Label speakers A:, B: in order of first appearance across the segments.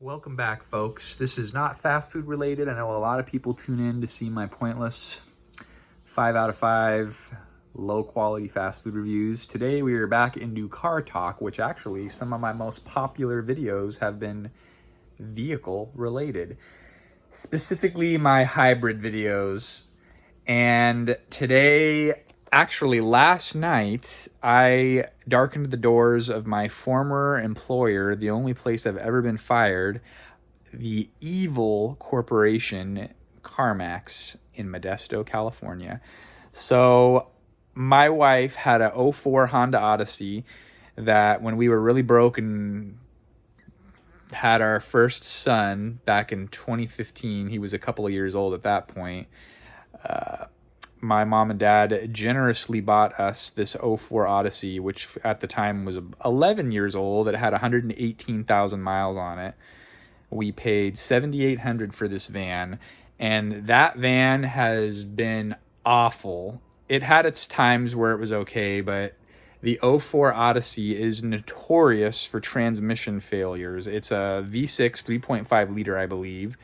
A: Welcome back, folks. This is not fast food related. I know a lot of people tune in to see my pointless 5 out of 5 low quality fast food reviews. Today we are back into car talk, which actually some of my most popular videos have been vehicle related, specifically my hybrid videos. And today, actually last night, I darkened the doors of my former employer, the only place I've ever been fired, the evil corporation CarMax in Modesto, California. So my wife had a '04 Honda Odyssey that when we were really broke and had our first son back in 2015, he was a couple of years old at that point. My mom and dad generously bought us this '04 Odyssey, which at the time was 11 years old. It had 118,000 miles on it. We paid $7,800 for this van, and that van has been awful. It had its times where it was okay, but the '04 Odyssey is notorious for transmission failures. It's a V6 3.5 liter, I believe,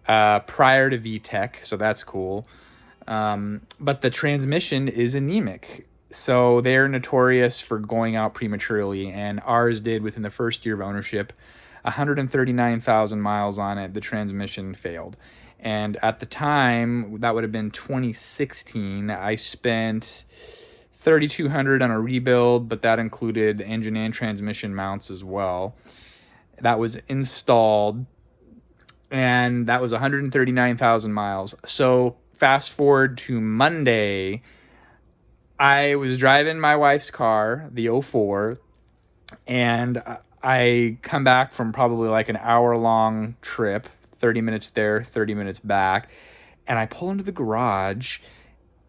A: prior to VTEC, so that's cool. But the transmission is anemic. So they're notorious for going out prematurely, and ours did within the first year of ownership. 139,000 miles on it, the transmission failed. And at the time, that would have been 2016, I spent $3,200 on a rebuild, but that included engine and transmission mounts as well. That was installed, and that was 139,000 miles. So fast forward to Monday, I was driving my wife's car, the '04, and I come back from probably like an hour-long trip, 30 minutes there, 30 minutes back, and I pull into the garage,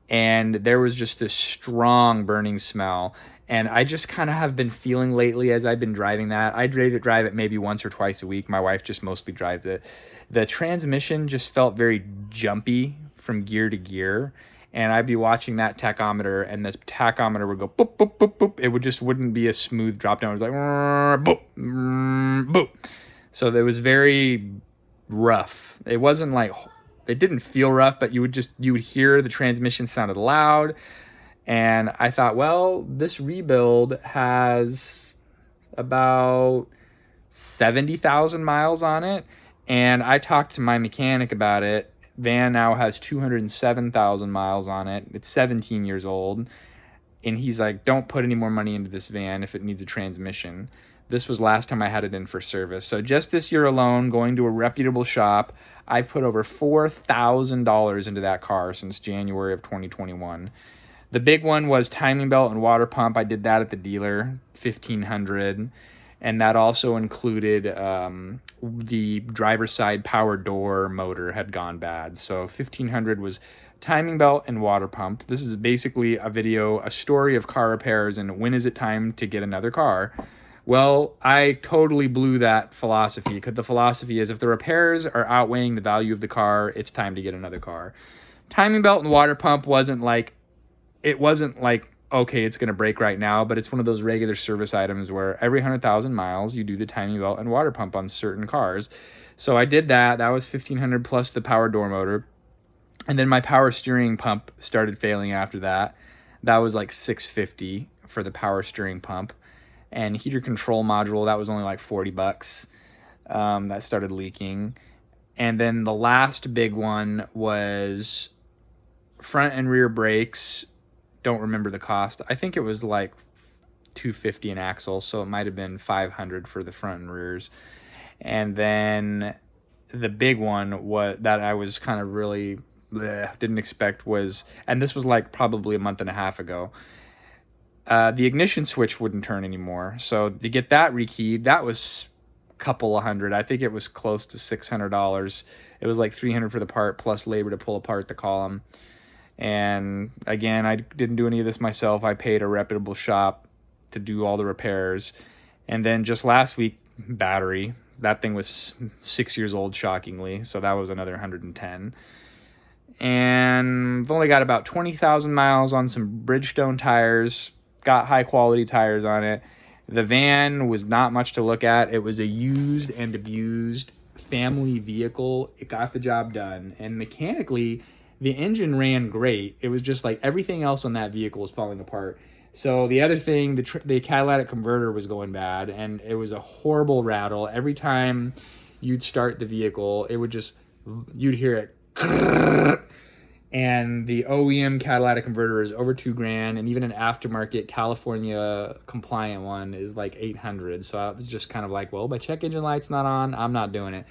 A: and there was just this strong burning smell. And I just kind of have been feeling lately as I've been driving that. I drive it maybe once or twice a week. My wife just mostly drives it. The transmission just felt very jumpy from gear to gear, and I'd be watching that tachometer, and the tachometer would go boop, boop, boop, boop. It wouldn't be a smooth drop down. It was like boop, boop. So it was very rough. It wasn't like, it didn't feel rough, but you would hear the transmission sounded loud. And I thought, well, this rebuild has about 70,000 miles on it. And I talked to my mechanic about it. Van now has 207,000 miles on it. It's 17 years old. And he's like, don't put any more money into this van if it needs a transmission. This was last time I had it in for service. So just this year alone, going to a reputable shop, I've put over $4,000 into that car since January of 2021. The big one was timing belt and water pump. I did that at the dealer, $1,500. And that also included the driver's side power door motor had gone bad. So $1,500 was timing belt and water pump. This is basically a story of car repairs and when is it time to get another car. Well, I totally blew that philosophy, because the philosophy is if the repairs are outweighing the value of the car, it's time to get another car. Timing belt and water pump wasn't like, okay, it's going to break right now, but it's one of those regular service items where every 100,000 miles, you do the timing belt and water pump on certain cars. So I did that. That was $1,500 plus the power door motor. And then my power steering pump started failing after that. That was like $650 for the power steering pump. And heater control module, that was only like $40. That started leaking. And then the last big one was front and rear brakes. Don't remember the cost. I think it was like $250 an axle, so it might have been $500 for the front and rears. And then the big one was that I was kind of really didn't expect was, and this was like probably a month and a half ago, the ignition switch wouldn't turn anymore. So to get that rekeyed, that was a couple of hundred. I think it was close to $600. It was like $300 for the part plus labor to pull apart the column. And again, I didn't do any of this myself. I paid a reputable shop to do all the repairs. And then just last week, battery. That thing was 6 years old, shockingly. So that was another 110. And I've only got about 20,000 miles on some Bridgestone tires. Got high quality tires on it. The van was not much to look at. It was a used and abused family vehicle. It got the job done. And mechanically, the engine ran great. It was just like everything else on that vehicle was falling apart. So the other thing, the catalytic converter was going bad, and it was a horrible rattle. Every time you'd start the vehicle, it would just, you'd hear it. And the OEM catalytic converter is over $2,000, and even an aftermarket California compliant one is like $800. So I was just kind of like, well, my check engine light's not on, I'm not doing it.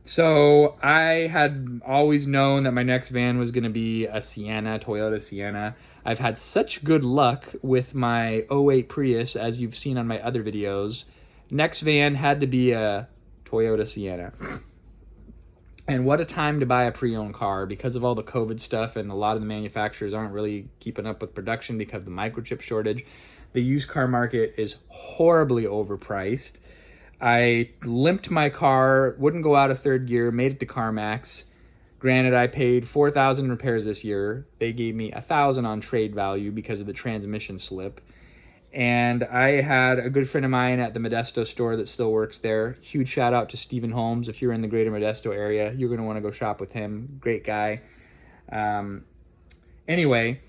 A: So I had always known that my next van was going to be a Sienna, Toyota Sienna. I've had such good luck with my '08 Prius, as you've seen on my other videos. Next van had to be a Toyota Sienna. And what a time to buy a pre-owned car because of all the COVID stuff, and a lot of the manufacturers aren't really keeping up with production because of the microchip shortage. The used car market is horribly overpriced. I limped my car, wouldn't go out of third gear, made it to CarMax. Granted, I paid $4,000 in repairs this year. They gave me $1,000 on trade value because of the transmission slip. And I had a good friend of mine at the Modesto store that still works there. Huge shout out to Stephen Holmes. If you're in the greater Modesto area, you're going to want to go shop with him. Great guy. Anyway,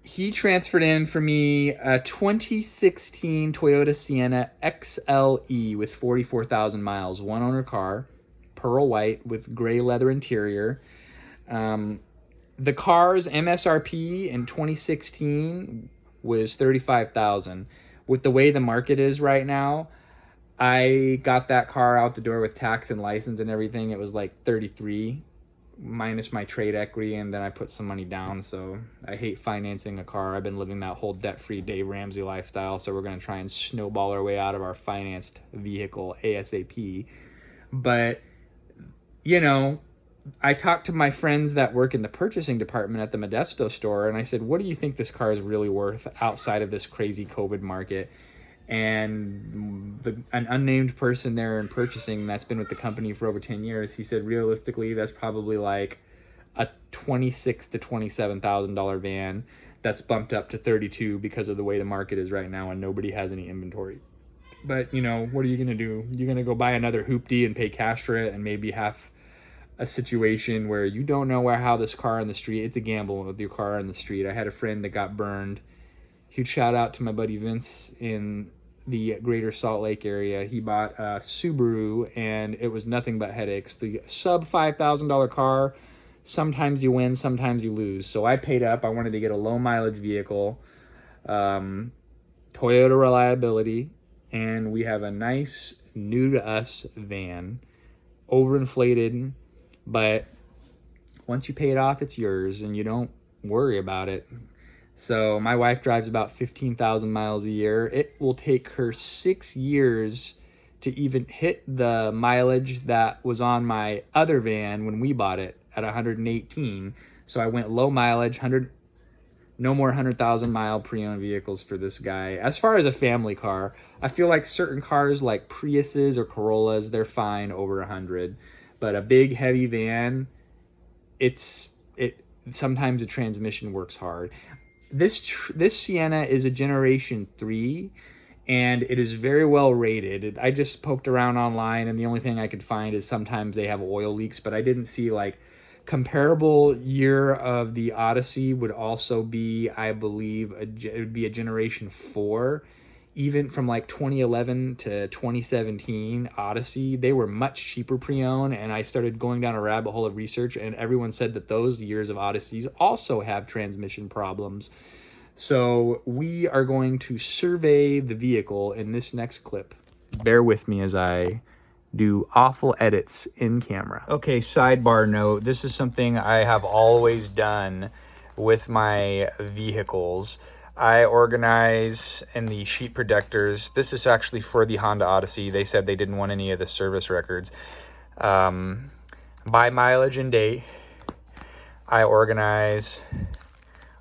A: he transferred in for me a 2016 Toyota Sienna XLE with 44,000 miles. One owner car, pearl white with gray leather interior. The car's MSRP in 2016 was $35,000. With the way the market is right now, I got that car out the door with tax and license and everything. It was like 33 minus my trade equity, and then I put some money down. So I hate financing a car. I've been living that whole debt-free Dave Ramsey lifestyle, so we're going to try and snowball our way out of our financed vehicle ASAP. But, you know, I talked to my friends that work in the purchasing department at the Modesto store, and I said, what do you think this car is really worth outside of this crazy COVID market? And an unnamed person there in purchasing that's been with the company for over 10 years, he said, realistically, that's probably like a $26,000 to $27,000 van that's bumped up to 32 because of the way the market is right now and nobody has any inventory. But, you know, what are you going to do? You're going to go buy another hoopty and pay cash for it and maybe have a situation where you don't know how this car on the street, it's a gamble with your car on the street. I had a friend that got burned. Huge shout out to my buddy Vince in the greater Salt Lake area. He bought a Subaru and it was nothing but headaches. The sub $5,000 car, sometimes you win, sometimes you lose. So I paid up. I wanted to get a low mileage vehicle, Toyota reliability, and we have a nice new to us van, overinflated, but once you pay it off, it's yours and you don't worry about it. So my wife drives about 15,000 miles a year. It will take her 6 years to even hit the mileage that was on my other van when we bought it at 118. So I went low mileage, no more 100,000 mile pre-owned vehicles for this guy. As far as a family car, I feel like certain cars like Priuses or Corollas, they're fine over 100. But a big heavy van, sometimes the transmission works hard. This Sienna is a Generation 3, and it is very well rated. I just poked around online, and the only thing I could find is sometimes they have oil leaks, but I didn't see like comparable year of the Odyssey would also be, I believe, it would be a Generation 4. Even from like 2011 to 2017 Odyssey, they were much cheaper pre-owned, and I started going down a rabbit hole of research, and everyone said that those years of Odysseys also have transmission problems. So we are going to survey the vehicle in this next clip. Bear with me as I do awful edits in camera. Okay, sidebar note, this is something I have always done with my vehicles. I organize in the sheet protectors. This is actually for the Honda Odyssey. They said they didn't want any of the service records. By mileage and date, I organize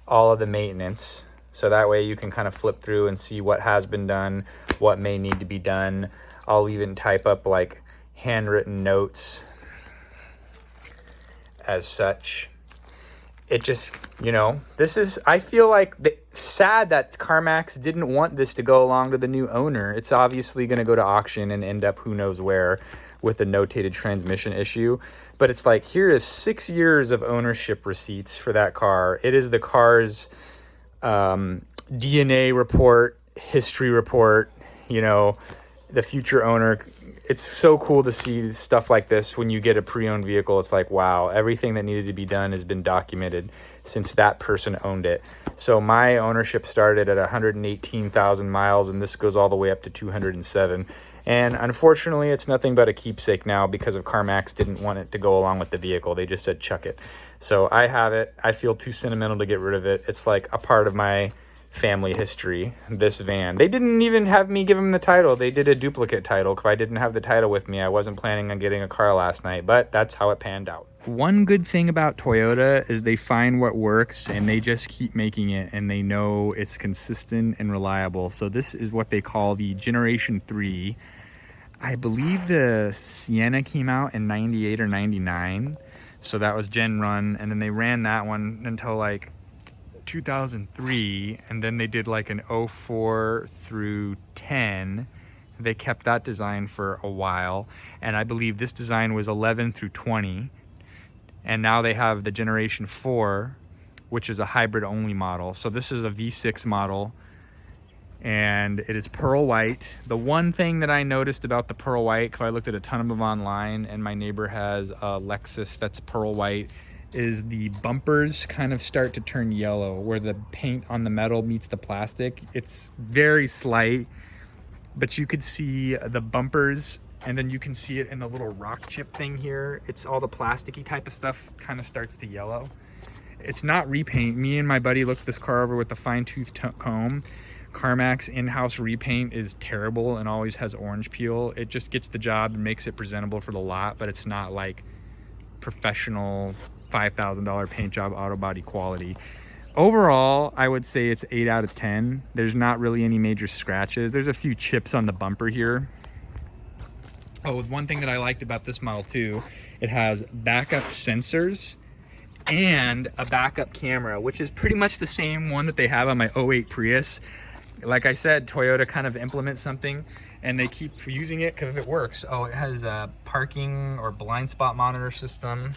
A: all of the maintenance. So that way you can kind of flip through and see what has been done, what may need to be done. I'll even type up like handwritten notes as such. it just, you know, this is, I feel like sad that CarMax didn't want this to go along to the new owner. It's obviously going to go to auction and end up who knows where with a notated transmission issue. But it's like, here is 6 years of ownership receipts for that car. It is the car's DNA report, history report, you know, the future owner. It's so cool to see stuff like this when you get a pre-owned vehicle. It's like, wow, everything that needed to be done has been documented since that person owned it. So my ownership started at 118,000 miles, and this goes all the way up to 207. And unfortunately, it's nothing but a keepsake now because of CarMax didn't want it to go along with the vehicle. They just said, chuck it. So I have it. I feel too sentimental to get rid of it. It's like a part of my family history, this van. They didn't even have me give them the title. They did a duplicate title because I didn't have the title with me. I wasn't planning on getting a car last night, but that's how it panned out. One good thing about Toyota is they find what works and they just keep making it, and they know it's consistent and reliable. So this is what they call the Generation 3. I believe the Sienna came out in 98 or 99. So that was Gen 1, and then they ran that one until like 2003, and then they did like an 04 through 10. They kept that design for a while, and I believe this design was 11 through 20, and now they have the Generation 4, which is a hybrid only model. So this is a V6 model, and it is pearl white. The one thing that I noticed about the pearl white, because I looked at a ton of them online, and my neighbor has a Lexus that's pearl white, is the bumpers kind of start to turn yellow where the paint on the metal meets the plastic. It's very slight, but you could see the bumpers, and then you can see it in the little rock chip thing here. It's all the plasticky type of stuff kind of starts to yellow. It's not repaint. Me and my buddy looked this car over with the fine-tooth comb. CarMax in-house repaint is terrible and always has orange peel. It just gets the job and makes it presentable for the lot, but it's not like professional $5,000 paint job auto body quality. Overall, I would say it's 8 out of 10. There's not really any major scratches. There's a few chips on the bumper here. Oh, one thing that I liked about this model too, it has backup sensors and a backup camera, which is pretty much the same one that they have on my 08 Prius. Like I said, Toyota kind of implements something and they keep using it because it works. Oh, it has a parking or blind spot monitor system.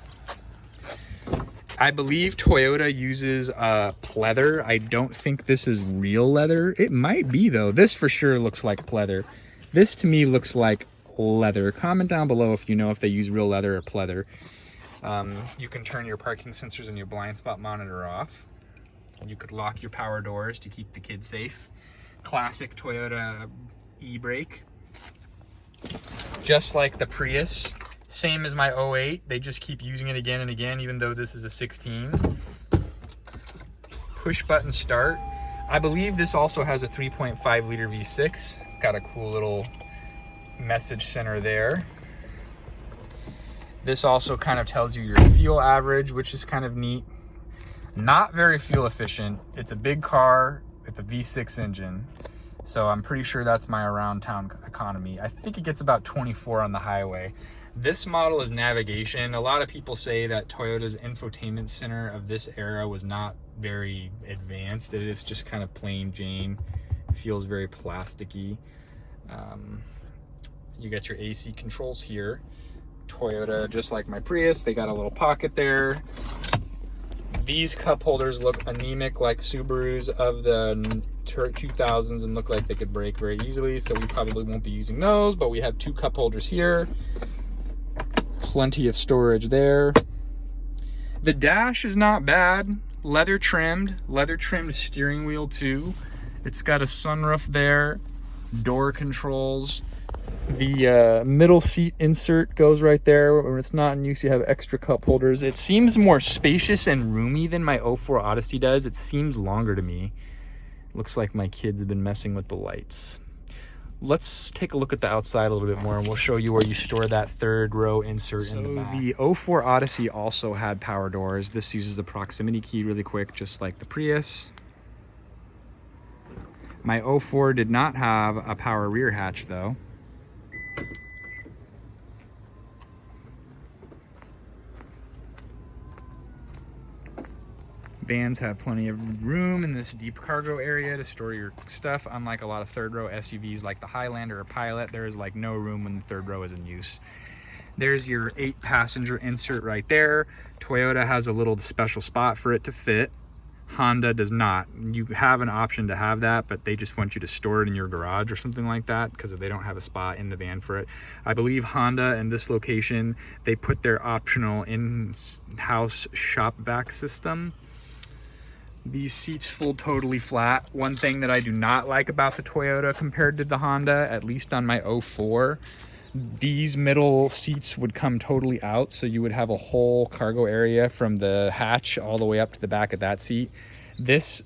A: I believe Toyota uses pleather. I don't think this is real leather. It might be though. This for sure looks like pleather. This to me looks like leather. Comment down below if you know if they use real leather or pleather. You can turn your parking sensors and your blind spot monitor off. You could lock your power doors to keep the kids safe. Classic Toyota e-brake. Just like the Prius. Same as my 08, they just keep using it again and again, even though this is a 16. Push button start. I believe this also has a 3.5 liter V6. Got a cool little message center there. This also kind of tells you your fuel average, which is kind of neat. Not very fuel efficient. It's a big car with a V6 engine. So I'm pretty sure that's my around town economy. I think it gets about 24 on the highway. This model is navigation. A lot of people say that Toyota's infotainment center of this era was not very advanced. It is just kind of plain Jane. It feels very plasticky. You got your AC controls here. Toyota, just like my Prius, they got a little pocket there. These cup holders look anemic like Subarus of the 2000s and look like they could break very easily, so we probably won't be using those, but we have 2 cup holders here. Plenty of storage there. The dash is not bad. Leather trimmed steering wheel too. It's got a sunroof there, door controls. The middle seat insert goes right there. When it's not in use, you have extra cup holders. It seems more spacious and roomy than my 04 Odyssey does. It seems longer to me. Looks like my kids have been messing with the lights. Let's take a look at the outside a little bit more, and we'll show you where you store that 3rd row insert in the back. The 04 Odyssey also had power doors. This uses a proximity key really quick, just like the Prius. My 04 did not have a power rear hatch though. Vans have plenty of room in this deep cargo area to store your stuff. Unlike a lot of third row SUVs like the Highlander or Pilot, there is like no room when the third row is in use. There's your 8-passenger insert right there. Toyota has a little special spot for it to fit. Honda does not. You have an option to have that, but they just want you to store it in your garage or something like that because they don't have a spot in the van for it. I believe Honda in this location, they put their optional in-house shop vac system. These seats fold totally flat. One thing that I do not like about the Toyota compared to the Honda, at least on my 04, these middle seats would come totally out, so you would have a whole cargo area from the hatch all the way up to the back of that seat. This,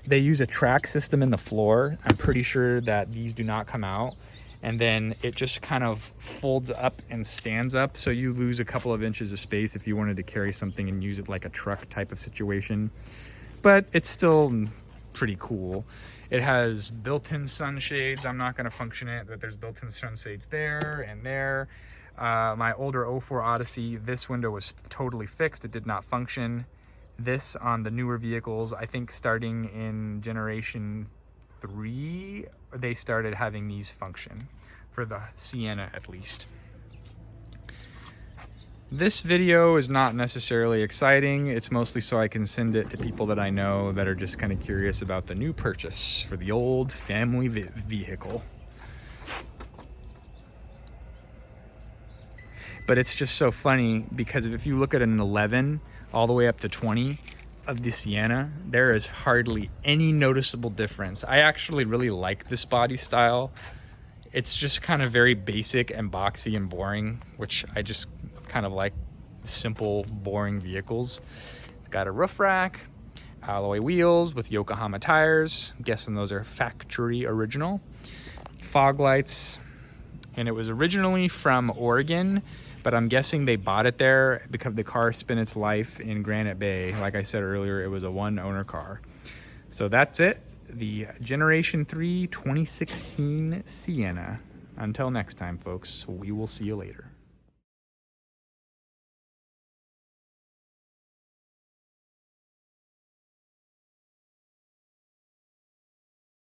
A: they use a track system in the floor. I'm pretty sure that these do not come out. And then it just kind of folds up and stands up, so you lose a couple of inches of space if you wanted to carry something and use it like a truck type of situation. But it's still pretty cool. It has built-in sunshades. I'm not going to function it, but there's built-in sunshades there and there. My older 04 Odyssey, this window was totally fixed. It did not function. This on the newer vehicles, I think starting in generation 3, they started having these function, for the Sienna at least. This video is not necessarily exciting. It's mostly so I can send it to people that I know that are just kind of curious about the new purchase for the old family vehicle. But it's just so funny because if you look at an 11 all the way up to 20 of the Sienna, there is hardly any noticeable difference. I actually really like this body style. It's just kind of very basic and boxy and boring, which I just kind of like simple, boring vehicles. It's got a roof rack, alloy wheels with Yokohama tires. I'm guessing those are factory original. Fog lights, and it was originally from Oregon, but I'm guessing they bought it there because the car spent its life in Granite Bay. Like I said earlier, it was a one-owner car. So that's it. The Generation 3 2016 Sienna. Until next time, folks, we will see you later.